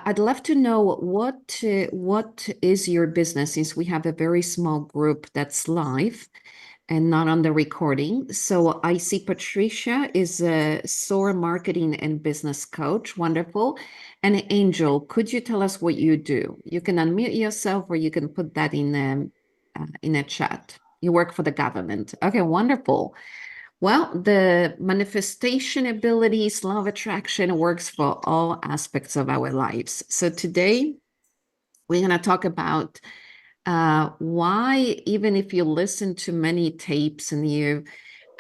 I'd love to know what is your business, since we have a very small group that's live and not on the recording. So I see Patricia is a SOAR marketing and business coach. Wonderful. And Angel, could you tell us what you do? You can unmute yourself or you can put that in a chat. You work for the government. Okay, wonderful. Well, the manifestation abilities, law of attraction works for all aspects of our lives. So today we're going to talk about why, even if you listen to many tapes and you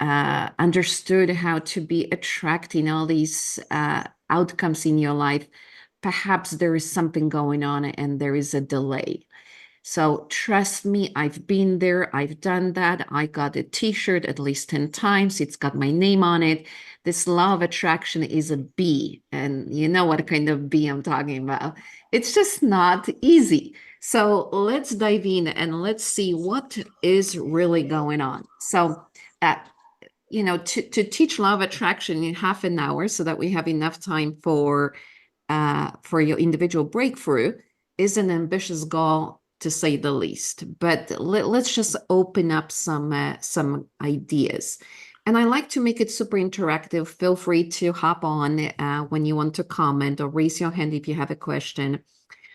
understood how to be attracting all these outcomes in your life, perhaps there is something going on and there is a delay. So trust me, I've been there. I've done that. I got a t-shirt at least 10 times. It's got my name on it. This law of attraction is a bee. And you know what kind of bee I'm talking about. It's just not easy. So let's dive in and let's see what is really going on. So, to teach law of attraction in half an hour so that we have enough time for your individual breakthrough is an ambitious goal, to say the least. But let's just open up some ideas. And I like to make it super interactive. Feel free to hop on when you want to comment or raise your hand if you have a question.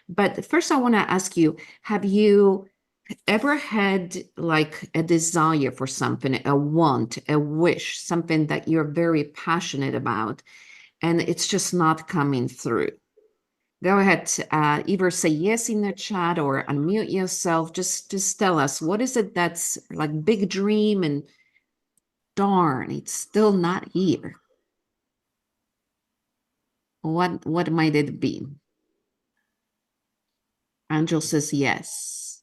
But first, I want to ask you, have you ever had like a desire for something, a want, a wish, something that you're very passionate about, and it's just not coming through? Go ahead, either say yes in the chat or unmute yourself. Just tell us, what is it that's like big dream and darn, it's still not here? What might it be? Angel says yes.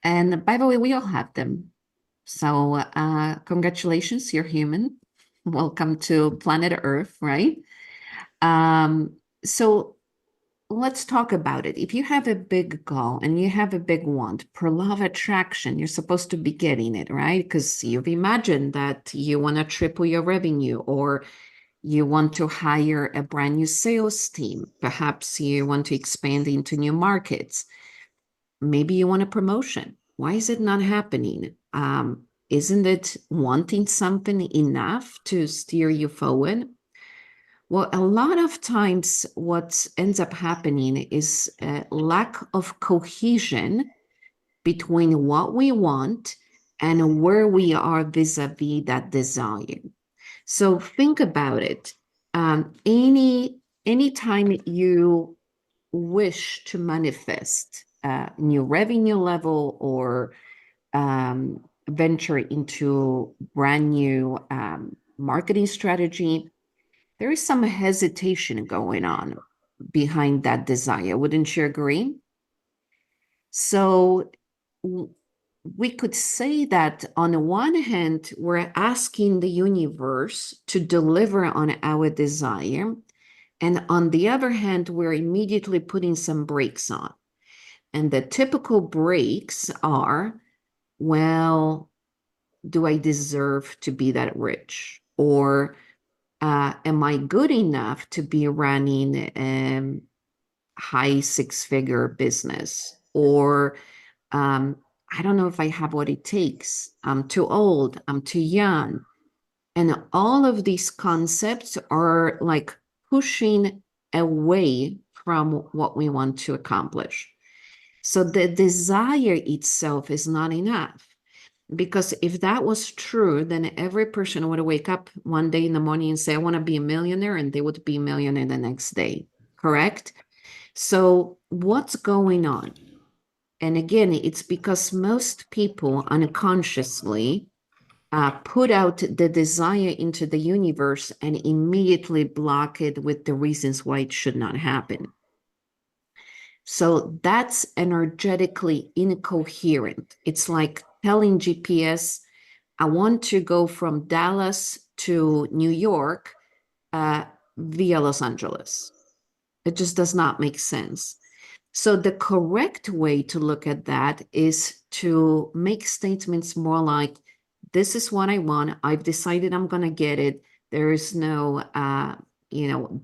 And by the way, we all have them. So congratulations, you're human. Welcome to planet Earth, right? So let's talk about it. If you have a big goal and you have a big want, per law of attraction, you're supposed to be getting it, right? Because you've imagined that you want to triple your revenue, or you want to hire a brand new sales team. Perhaps you want to expand into new markets. Maybe you want a promotion. Why is it not happening? Isn't it wanting something enough to steer you forward? Well, a lot of times what ends up happening is a lack of cohesion between what we want and where we are vis-a-vis that desire. So think about it. Anytime you wish to manifest a new revenue level or venture into brand new marketing strategy, there is some hesitation going on behind that desire. Wouldn't you agree? So we could say that on the one hand, we're asking the universe to deliver on our desire. And on the other hand, we're immediately putting some brakes on. And the typical brakes are, well, do I deserve to be that rich? Or am I good enough to be running a high six-figure business? Or I don't know if I have what it takes. I'm too old. I'm too young. And all of these concepts are like pushing away from what we want to accomplish. So the desire itself is not enough. Because if that was true, then every person would wake up one day in the morning and say, I want to be a millionaire, and they would be a millionaire the next day, correct? So what's going on? And again, it's because most people unconsciously put out the desire into the universe and immediately block it with the reasons why it should not happen. So that's energetically incoherent. It's like telling GPS, I want to go from Dallas to New York via Los Angeles. It just does not make sense. So the correct way to look at that is to make statements more like, this is what I want. I've decided I'm going to get it. There is no,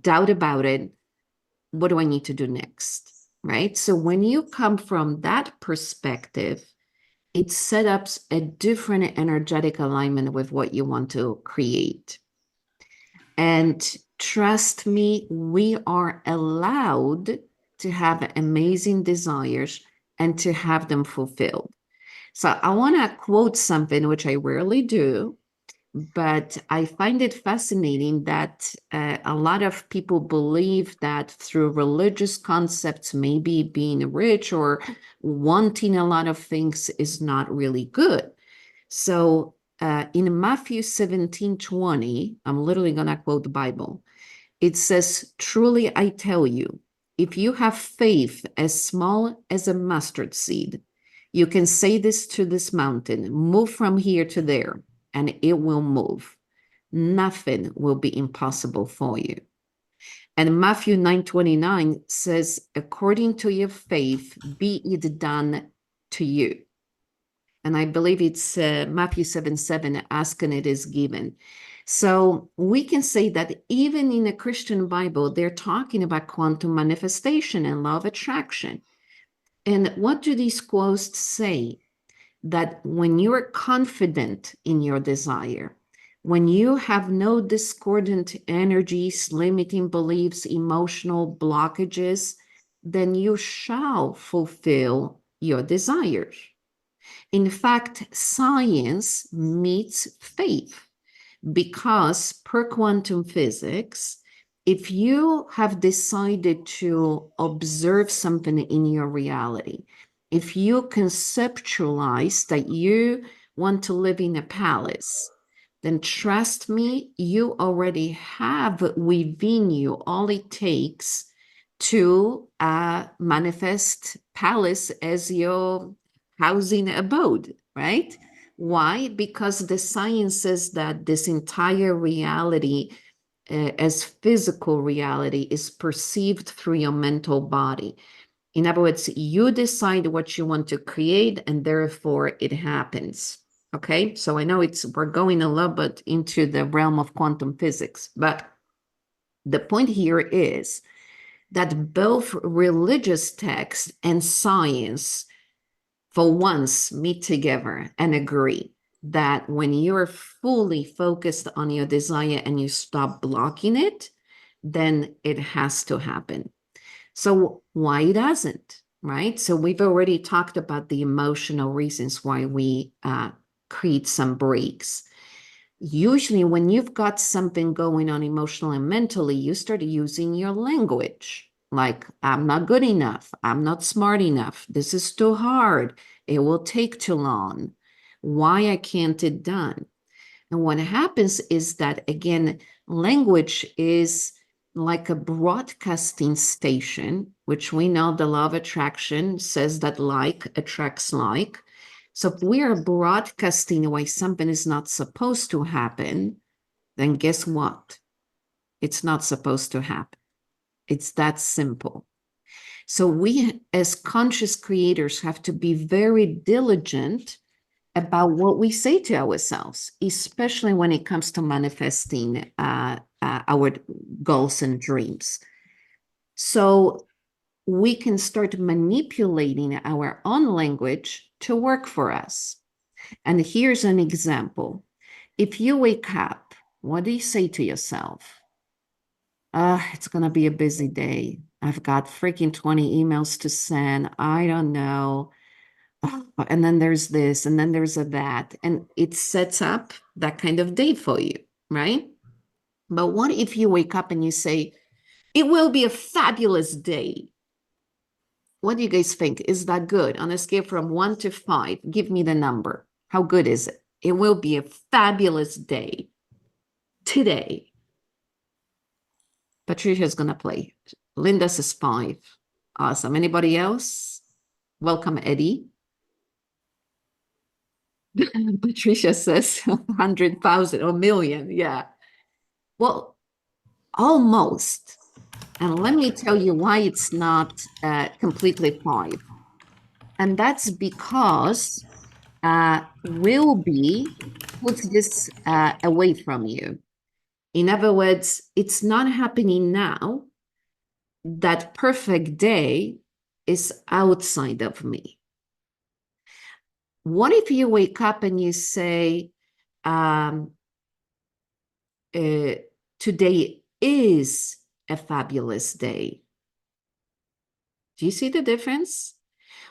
doubt about it. What do I need to do next? Right? So when you come from that perspective, it sets up a different energetic alignment with what you want to create. And trust me, we are allowed to have amazing desires and to have them fulfilled. So I want to quote something, which I rarely do, but I find it fascinating that a lot of people believe that through religious concepts, maybe being rich or wanting a lot of things is not really good. So in Matthew 17:20, I'm literally going to quote the Bible. It says, "Truly I tell you, if you have faith as small as a mustard seed, you can say this to this mountain, move from here to there, and it will move. Nothing will be impossible for you." And Matthew 9:29 says, "According to your faith, be it done to you." And I believe it's Matthew 7:7, ask and it is given. So we can say that even in the Christian Bible, they're talking about quantum manifestation and law of attraction. And what do these quotes say? That when you're confident in your desire, when you have no discordant energies, limiting beliefs, emotional blockages, then you shall fulfill your desires. In fact, science meets faith because, per quantum physics, if you have decided to observe something in your reality, if you conceptualize that you want to live in a palace, then trust me, you already have within you all it takes to manifest palace as your housing abode, right? Why? Because the science says that this entire reality, as physical reality, is perceived through your mental body. In other words, you decide what you want to create, and therefore it happens. Okay, so I know we're going a little bit into the realm of quantum physics, but the point here is that both religious text and science for once meet together and agree that when you're fully focused on your desire and you stop blocking it, then it has to happen. So why doesn't, right? So we've already talked about the emotional reasons why we create some breaks. Usually when you've got something going on emotionally and mentally, you start using your language. Like, I'm not good enough. I'm not smart enough. This is too hard. It will take too long. Why I can't it done? And what happens is that, again, language is like a broadcasting station, which we know the law of attraction says that like attracts like. So if we are broadcasting why something is not supposed to happen, then guess what? It's not supposed to happen. It's that simple. So we, as conscious creators, have to be very diligent about what we say to ourselves, especially when it comes to manifesting our goals and dreams. So we can start manipulating our own language to work for us. And here's an example. If you wake up, what do you say to yourself? It's going to be a busy day. I've got freaking 20 emails to send. I don't know. And then there's this, and then there's that. And it sets up that kind of day for you, right? But what if you wake up and you say, it will be a fabulous day? What do you guys think? Is that good? On a scale from 1 to 5, give me the number. How good is it? It will be a fabulous day today. Patricia's going to play. Linda says 5. Awesome. Anybody else? Welcome, Eddie. Patricia says 100,000 or million. Yeah. Well, almost. And let me tell you why it's not completely 5. And that's because will be puts this away from you. In other words, it's not happening now. That perfect day is outside of me. What if you wake up and you say, um, today is a fabulous day? Do you see the difference?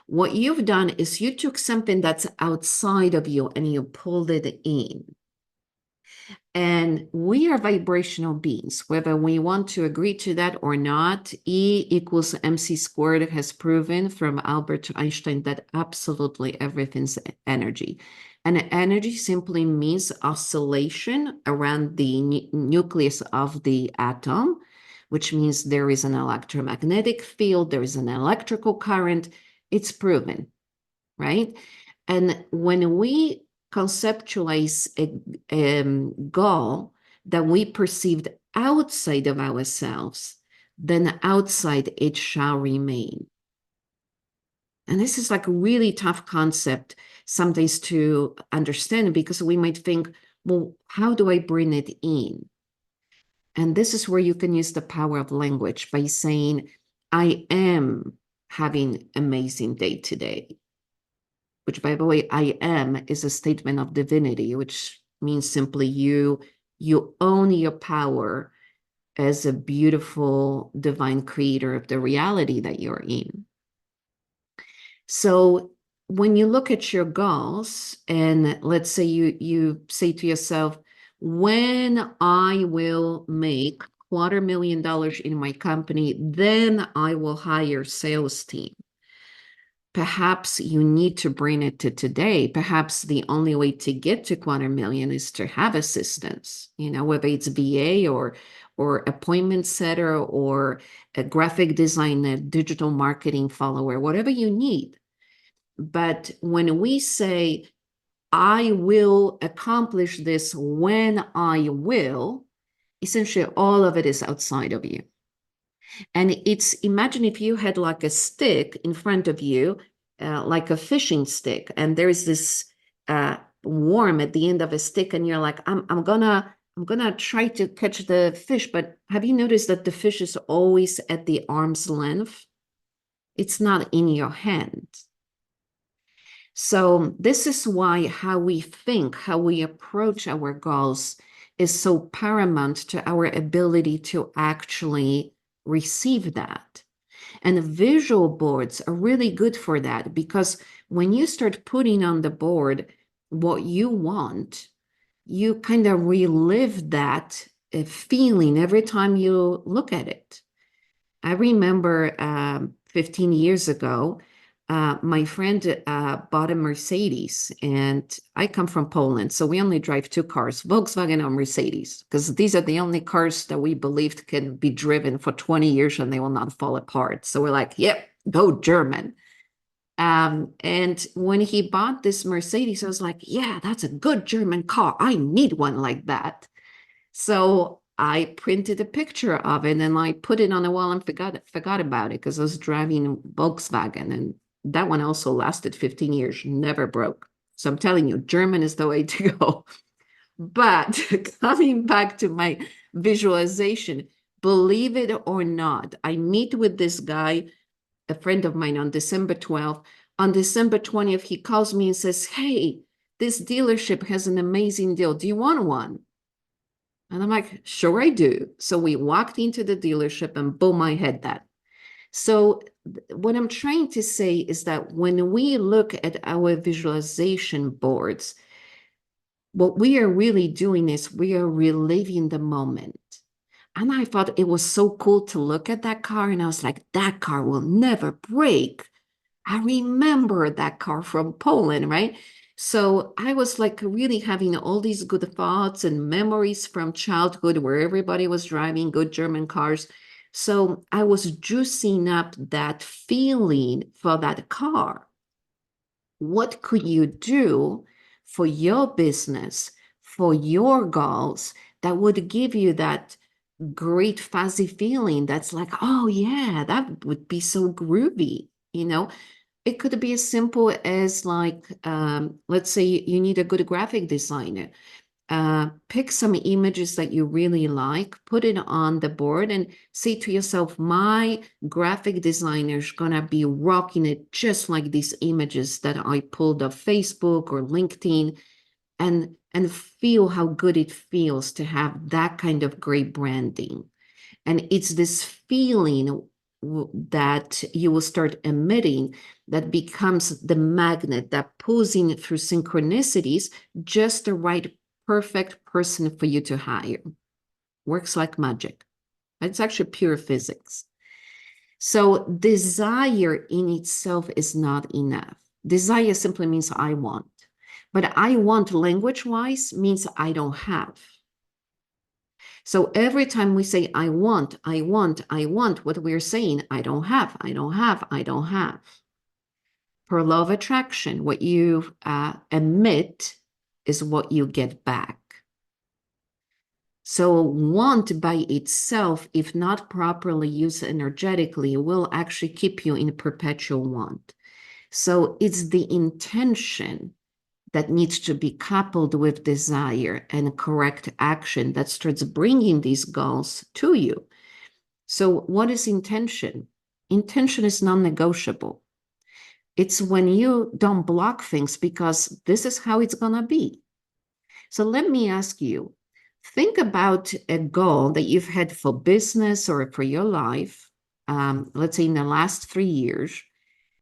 What you've done is you took something that's outside of you and you pulled it in. And we are vibrational beings, whether we want to agree to that or not. E equals mc squared has proven from Albert Einstein that absolutely everything's energy. And energy simply means oscillation around the nucleus of the atom, which means there is an electromagnetic field, there is an electrical current. It's proven, right? And when we conceptualize a goal that we perceived outside of ourselves, then outside it shall remain. And this is like a really tough concept sometimes to understand, because we might think, well, how do I bring it in? And this is where you can use the power of language by saying, I am having amazing day today. Which, by the way, I am is a statement of divinity, which means simply you own your power as a beautiful divine creator of the reality that you're in. So when you look at your goals, and let's say you say to yourself, when I will make $250,000 in my company, then I will hire sales team. Perhaps you need to bring it to today. Perhaps the only way to get to $250,000 is to have assistance, whether it's VA or appointment setter or a graphic designer, digital marketing follower, whatever you need. But when we say, I will accomplish this when I will, essentially all of it is outside of you. And it's, imagine if you had like a stick in front of you, like a fishing stick, and there's this worm at the end of a stick, and you're like, I'm gonna try to catch the fish, but have you noticed that the fish is always at the arm's length? It's not in your hand. So this is why how we think, how we approach our goals is so paramount to our ability to actually receive that. And visual boards are really good for that, because when you start putting on the board what you want, you kind of relive that feeling every time you look at it. I remember 15 years ago, my friend bought a Mercedes, and I come from Poland, so we only drive two cars, Volkswagen or Mercedes, because these are the only cars that we believed can be driven for 20 years and they will not fall apart. So we're like, yep, go German. And when he bought this Mercedes, I was like, yeah, that's a good German car. I need one like that. So I printed a picture of it and I put it on the wall and forgot about it, because I was driving Volkswagen, and that one also lasted 15 years, never broke. So I'm telling you, German is the way to go. But coming back to my visualization, believe it or not, I meet with this guy, a friend of mine, on December 12th. On December 20th, he calls me and says, hey, this dealership has an amazing deal. Do you want one? And I'm like, sure I do. So we walked into the dealership and boom, I had that. So what I'm trying to say is that when we look at our visualization boards, what we are really doing is we are reliving the moment. And I thought it was so cool to look at that car. And I was like, that car will never break. I remember that car from Poland, right? So I was like really having all these good thoughts and memories from childhood where everybody was driving good German cars. So I was juicing up that feeling for that car. What could you do for your business, for your goals, that would give you that great fuzzy feeling that's like, oh yeah, that would be so groovy, It could be as simple as like, let's say you need a good graphic designer. pick some images that you really like, put it on the board and say to yourself, my graphic designer is gonna be rocking it just like these images that I pulled off Facebook or LinkedIn, and feel how good it feels to have that kind of great branding. And it's this feeling that you will start emitting that becomes the magnet that pulls in through synchronicities just the right perfect person for you to hire. Works like magic. It's actually pure physics. So desire in itself is not enough. Desire simply means I want. But I want language-wise means I don't have. So every time we say, I want, I want, I want, what we're saying, I don't have, I don't have, I don't have. Per law of attraction, what you emit is what you get back. So want by itself, if not properly used energetically, will actually keep you in perpetual want. So it's the intention that needs to be coupled with desire and correct action that starts bringing these goals to you. So what is intention? Intention is non-negotiable. It's when you don't block things because this is how it's going to be. So let me ask you, think about a goal that you've had for business or for your life, let's say in the last 3 years,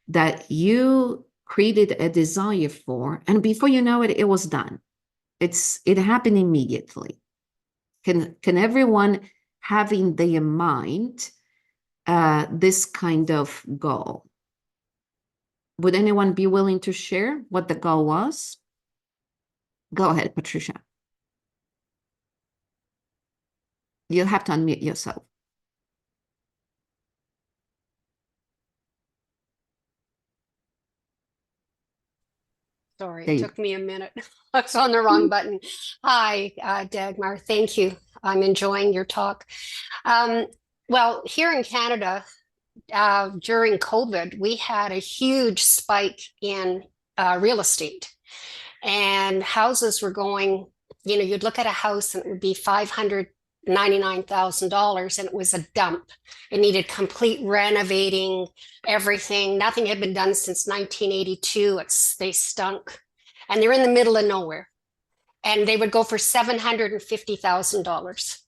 that you created a desire for, and before you know it, it was done. It happened immediately. Can everyone have in their mind this kind of goal? Would anyone be willing to share what the goal was? Go ahead, Patricia. You'll have to unmute yourself. Sorry, There it you took me a minute. I was on the wrong button. Hi, Dagmar. Thank you. I'm enjoying your talk. Um, well, here in Canada, during COVID, we had a huge spike in real estate, and houses were going, you'd look at a house and it would be $599,000, and it was a dump. It needed complete renovating, everything. Nothing had been done since 1982. They stunk. And they're in the middle of nowhere. And they would go for $750,000.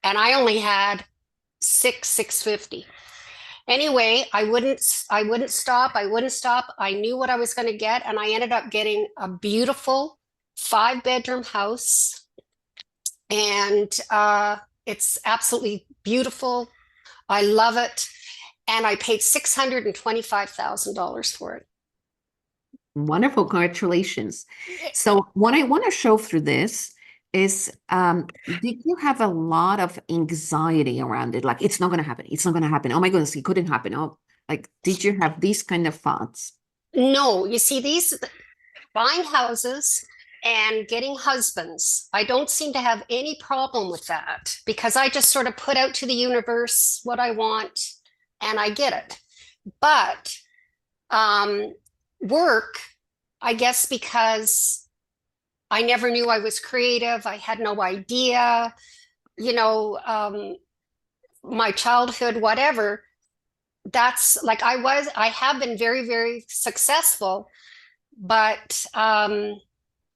And I only had 650. Anyway, I wouldn't stop. I wouldn't stop. I knew what I was going to get, and I ended up getting a beautiful 5-bedroom house, and it's absolutely beautiful. I love it, and I paid $625,000 for it. Wonderful, congratulations. So what I want to show through this is, did you have a lot of anxiety around it? Like, it's not going to happen. It's not going to happen. Oh my goodness, it couldn't happen. Oh, like, did you have these kind of thoughts? No, you see, these buying houses and getting husbands, I don't seem to have any problem with that because I just sort of put out to the universe what I want and I get it. But um, work, I guess, because I never knew I was creative, I had no idea, you know, my childhood, whatever. That's like I have been very, very successful, but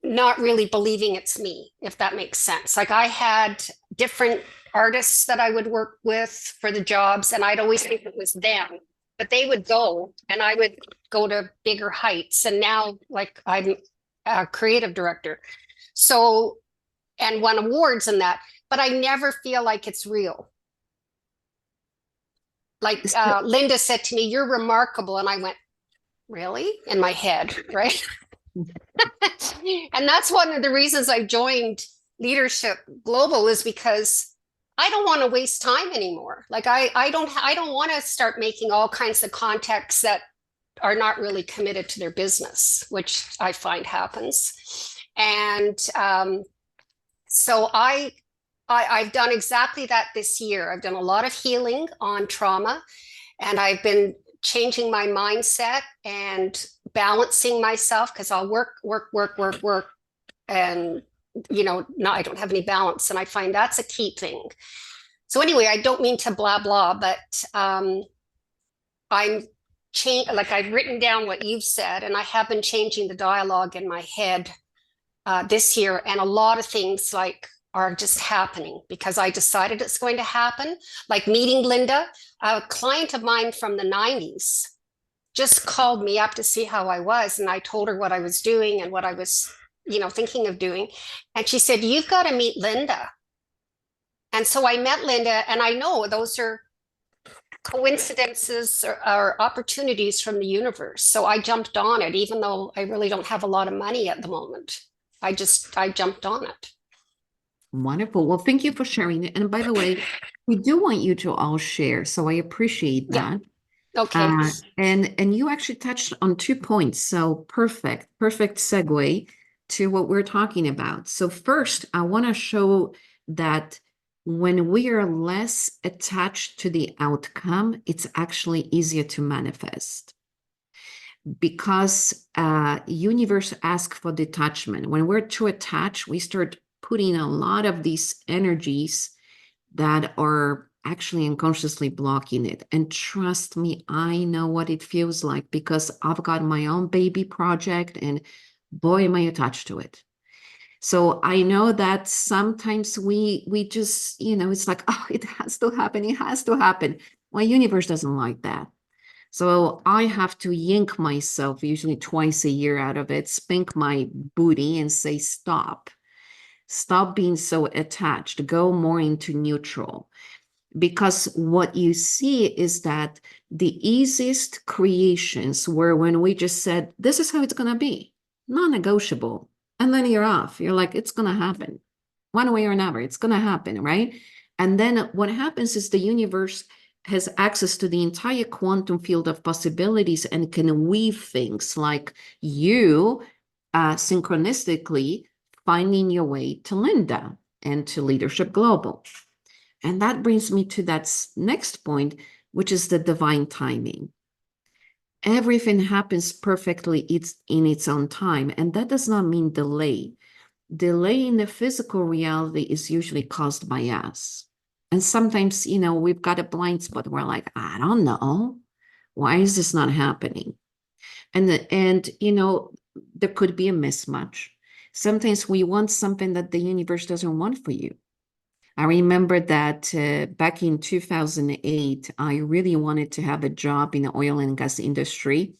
not really believing it's me, if that makes sense. Like I had different artists that I would work with for the jobs, and I'd always think it was them, but they would go and I would go to bigger heights. And now, like, I'm a creative director. So, and won awards and that, but I never feel like it's real. Like So, Linda said to me, "You're remarkable." And I went, "Really?" In my head, right? And that's one of the reasons I joined Leadership Global, is because I don't want to waste time anymore. Like I don't want to start making all kinds of contacts that are not really committed to their business, which I find happens. And so I've done exactly that this year. I've done a lot of healing on trauma, and I've been changing my mindset and balancing myself, because I'll work, work, work, work, work, and no, I don't have any balance. And I find that's a key thing. So anyway, I don't mean to blah blah, but I'm like I've written down what you've said, and I have been changing the dialogue in my head this year, and a lot of things like are just happening because I decided it's going to happen. Like meeting Linda, a client of mine from the 90s just called me up to see how I was, and I told her what I was doing and what I was, thinking of doing. And she said, "You've got to meet Linda." And so I met Linda, and I know those are coincidences or opportunities from the universe. So I jumped on it, even though I really don't have a lot of money at the moment. I jumped on it. Wonderful. Well, thank you for sharing it. And by the way, we do want you to all share, so I appreciate Yeah. that. Okay. And you actually touched on 2 points, so perfect segue to what we're talking about. So first, I want to show that when we are less attached to the outcome, it's actually easier to manifest because universe asks for detachment. When we're too attached, we start putting a lot of these energies that are actually unconsciously blocking it. And trust me, I know what it feels like because I've got my own baby project and boy, am I attached to it. So I know that sometimes we just, it's like, oh, it has to happen. It has to happen. My universe doesn't like that. So I have to yank myself usually twice a year out of it, spank my booty and say, stop. Stop being so attached. Go more into neutral. Because what you see is that the easiest creations were when we just said, this is how it's going to be, non-negotiable. And then you're off. You're like, it's going to happen. One way or another, it's going to happen, right? And then what happens is the universe has access to the entire quantum field of possibilities and can weave things like you synchronistically finding your way to Linda and to Leadership Global. And that brings me to that next point, which is the divine timing. Everything happens perfectly in its own time. And that does not mean delay. Delay in the physical reality is usually caused by us. And sometimes, we've got a blind spot. We're like, I don't know. Why is this not happening? And there could be a mismatch. Sometimes we want something that the universe doesn't want for you. I remember that back in 2008, I really wanted to have a job in the oil and gas industry.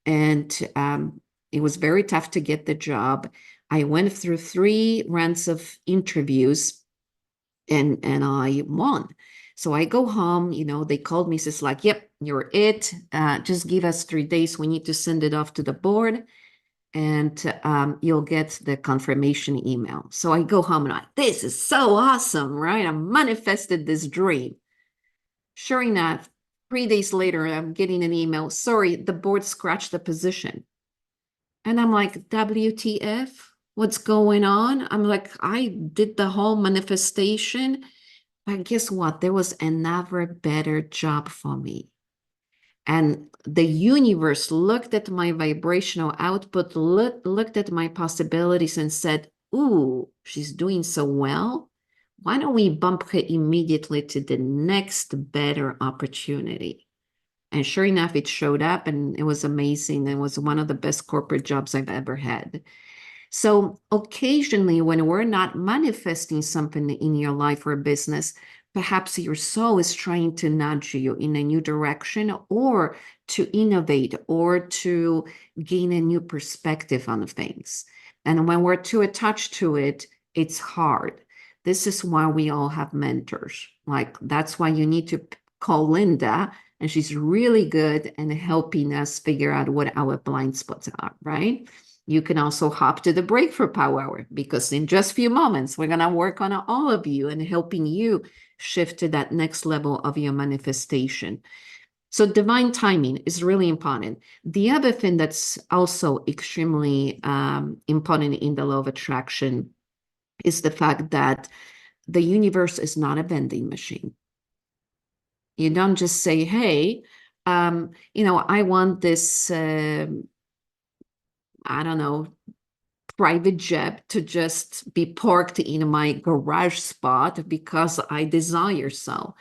And it was very tough to get the job. I went through 3 rounds of interviews and I won. So I go home, they called me, says like, yep, you're it. Just give us 3 days. We need to send it off to the board and you'll get the confirmation email. So I go home and I'm like, this is so awesome, right? I manifested this dream. Sure enough, 3 days later, I'm getting an email. Sorry, the board scratched the position. And I'm like, WTF? What's going on? I'm like, I did the whole manifestation. But guess what? There was another better job for me. And the universe looked at my vibrational output, looked at my possibilities and said, ooh, she's doing so well. Why don't we bump her immediately to the next better opportunity? And sure enough, it showed up and it was amazing. It was one of the best corporate jobs I've ever had. So occasionally, when we're not manifesting something in your life or business, perhaps your soul is trying to nudge you in a new direction or to innovate or to gain a new perspective on things. And when we're too attached to it, it's hard. This is why we all have mentors. Like, that's why you need to call Linda, and she's really good at helping us figure out what our blind spots are, right? You can also hop to the breakthrough power hour because in just a few moments, we're going to work on all of you and helping you shift to that next level of your manifestation. So divine timing is really important. The other thing that's also extremely important in the law of attraction is the fact that the universe is not a vending machine. You don't just say, hey, I want this, I don't know, private jet to just be parked in my garage spot because I desire so.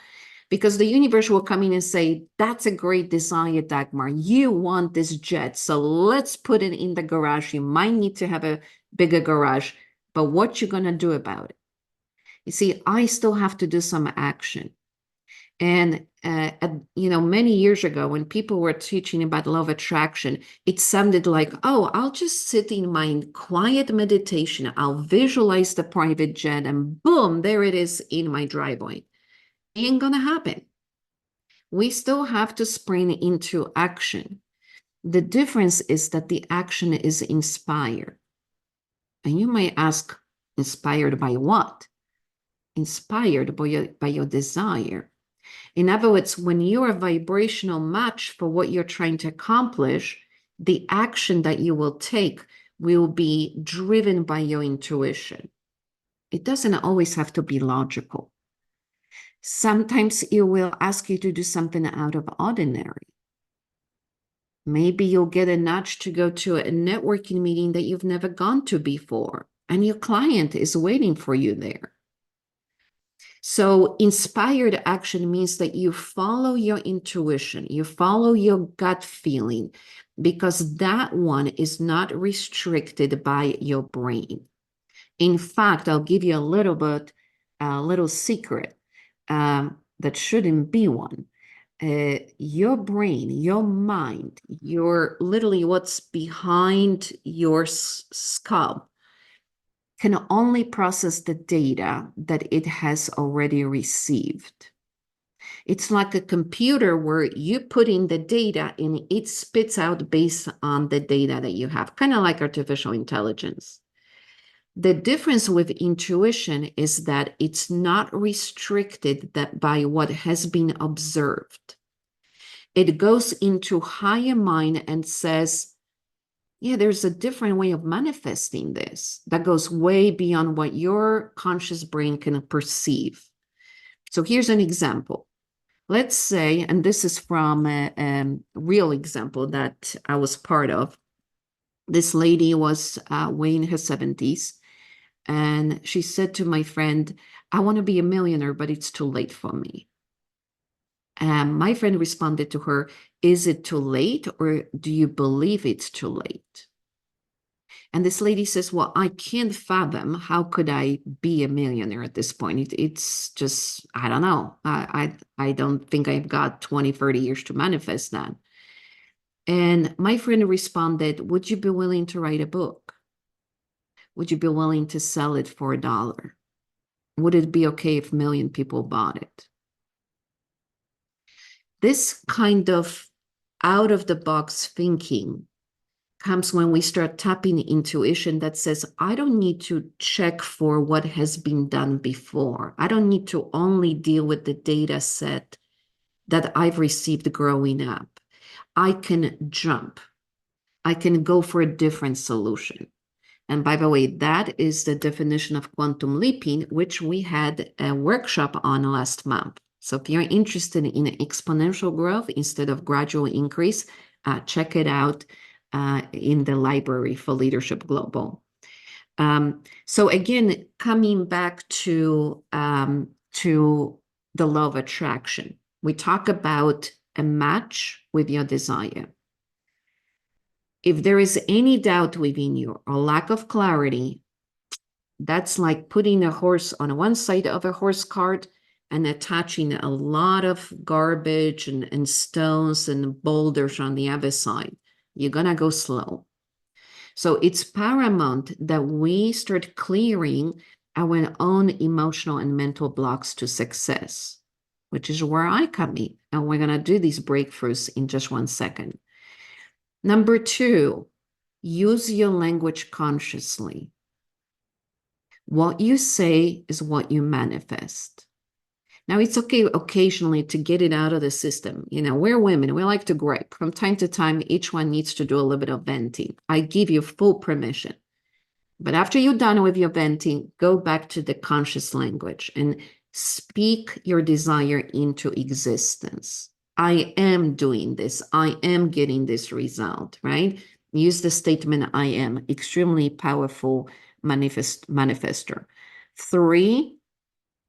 Because the universe will come in and say, that's a great desire, Dagmar. You want this jet. So let's put it in the garage. You might need to have a bigger garage, but what you going to do about it? You see, I still have to do some action. And many years ago, when people were teaching about law of attraction, it sounded like, oh, I'll just sit in my quiet meditation. I'll visualize the private jet, and boom, there it is in my driveway. It ain't gonna happen. We still have to spring into action. The difference is that the action is inspired. And you may ask, inspired by what? Inspired by your desire. In other words, when you're a vibrational match for what you're trying to accomplish, the action that you will take will be driven by your intuition. It doesn't always have to be logical. Sometimes it will ask you to do something out of ordinary. Maybe you'll get a nudge to go to a networking meeting that you've never gone to before, and your client is waiting for you there. So inspired action means that you follow your intuition, you follow your gut feeling, because that one is not restricted by your brain. In fact, I'll give you a little secret that shouldn't be one. Your brain, your mind, your literally what's behind your skull can only process the data that it has already received. It's like a computer where you put in the data and it spits out based on the data that you have, kind of like artificial intelligence. The difference with intuition is that it's not restricted by what has been observed. It goes into higher mind and says, yeah, there's a different way of manifesting this that goes way beyond what your conscious brain can perceive. So here's an example. Let's say, and this is from a real example that I was part of. This lady was way in her 70s, and she said to my friend, I want to be a millionaire, but it's too late for me. And my friend responded to her, is it too late, or do you believe it's too late? And this lady says, well, I can't fathom how could I be a millionaire at this point. It's just, I don't know. I don't think I've got 20, 30 years to manifest that. And my friend responded, would you be willing to write a book? Would you be willing to sell it for $1? Would it be okay if a million people bought it? This kind of out of the box thinking comes when we start tapping intuition that says, I don't need to check for what has been done before. I don't need to only deal with the data set that I've received growing up. I can jump. I can go for a different solution. And by the way, that is the definition of quantum leaping, which we had a workshop on last month. So if you're interested in exponential growth instead of gradual increase, check it out in the library for Leadership Global. So again, coming back to the law of attraction, we talk about a match with your desire. If there is any doubt within you or lack of clarity, that's like putting a horse on one side of a horse cart and attaching a lot of garbage and stones and boulders on the other side. You're going to go slow. So it's paramount that we start clearing our own emotional and mental blocks to success, which is where I come in. And we're going to do these breakthroughs in just 1 second. Number 2, use your language consciously. What you say is what you manifest. Now, it's okay occasionally to get it out of the system. You know, we're women. We like to gripe. From time to time, each one needs to do a little bit of venting. I give you full permission. But after you're done with your venting, go back to the conscious language and speak your desire into existence. I am doing this. I am getting this result, right? Use the statement, I am extremely powerful manifester. 3,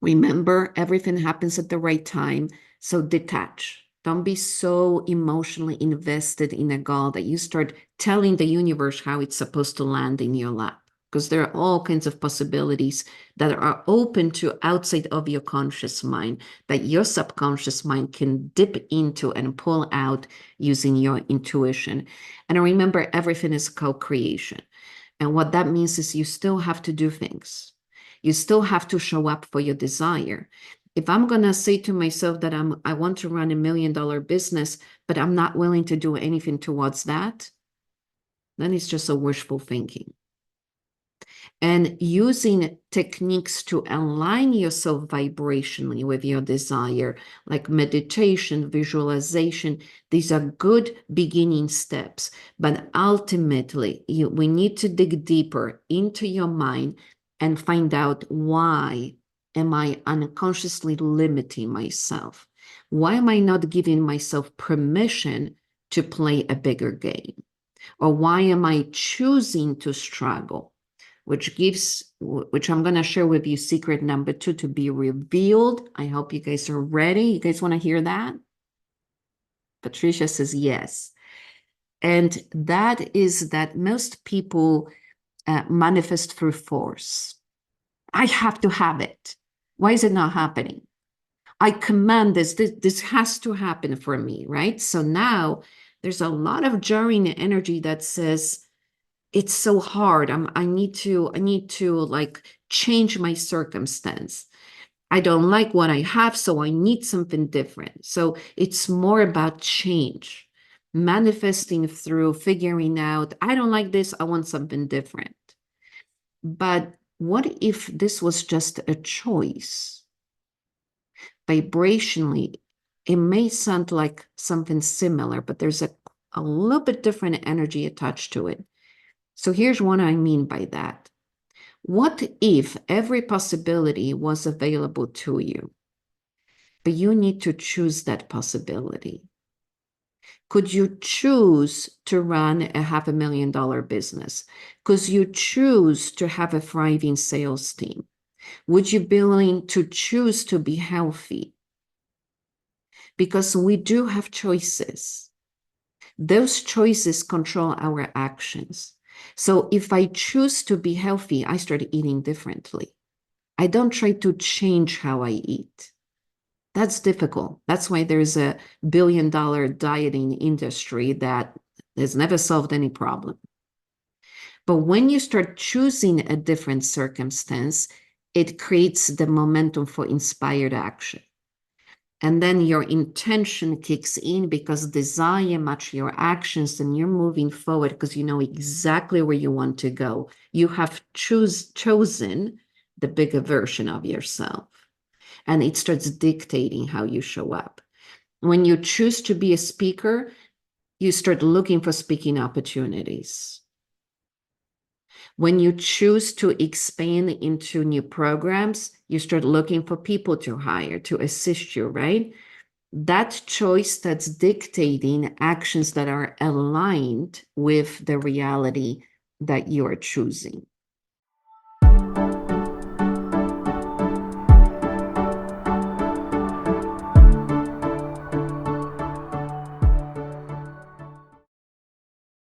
remember, everything happens at the right time. So detach. Don't be so emotionally invested in a goal that you start telling the universe how it's supposed to land in your lap. Because there are all kinds of possibilities that are open to outside of your conscious mind that your subconscious mind can dip into and pull out using your intuition. And remember, everything is co-creation. And what that means is you still have to do things. You still have to show up for your desire. If I'm going to say to myself that I want to run $1 million business, but I'm not willing to do anything towards that, then it's just a wishful thinking. And using techniques to align yourself vibrationally with your desire, like meditation, visualization, these are good beginning steps. But ultimately, we need to dig deeper into your mind and find out, why am I unconsciously limiting myself? Why am I not giving myself permission to play a bigger game? Or why am I choosing to struggle? Which I'm going to share with you secret number 2 to be revealed. I hope you guys are ready. You guys want to hear that? Patricia says yes. And that is that most people manifest through force. I have to have it. Why is it not happening? I command this has to happen for me, right? So now there's a lot of jarring energy that says, it's so hard. I need to like change my circumstance. I don't like what I have, so I need something different. So it's more about change, manifesting through figuring out, I don't like this, I want something different. But what if this was just a choice? Vibrationally, it may sound like something similar, but there's a little bit different energy attached to it. So here's what I mean by that. What if every possibility was available to you, but you need to choose that possibility? Could you choose to run a $500,000 business? Could you choose to have a thriving sales team? Would you be willing to choose to be healthy? Because we do have choices. Those choices control our actions. So if I choose to be healthy, I start eating differently. I don't try to change how I eat. That's difficult. That's why there's a billion-dollar dieting industry that has never solved any problem. But when you start choosing a different circumstance, it creates the momentum for inspired action. And then your intention kicks in because desire match your actions and you're moving forward because you know exactly where you want to go. You have chosen the bigger version of yourself. And it starts dictating how you show up. When you choose to be a speaker, you start looking for speaking opportunities. When you choose to expand into new programs, you start looking for people to hire to assist you, right? That choice that's dictating actions that are aligned with the reality that you are choosing.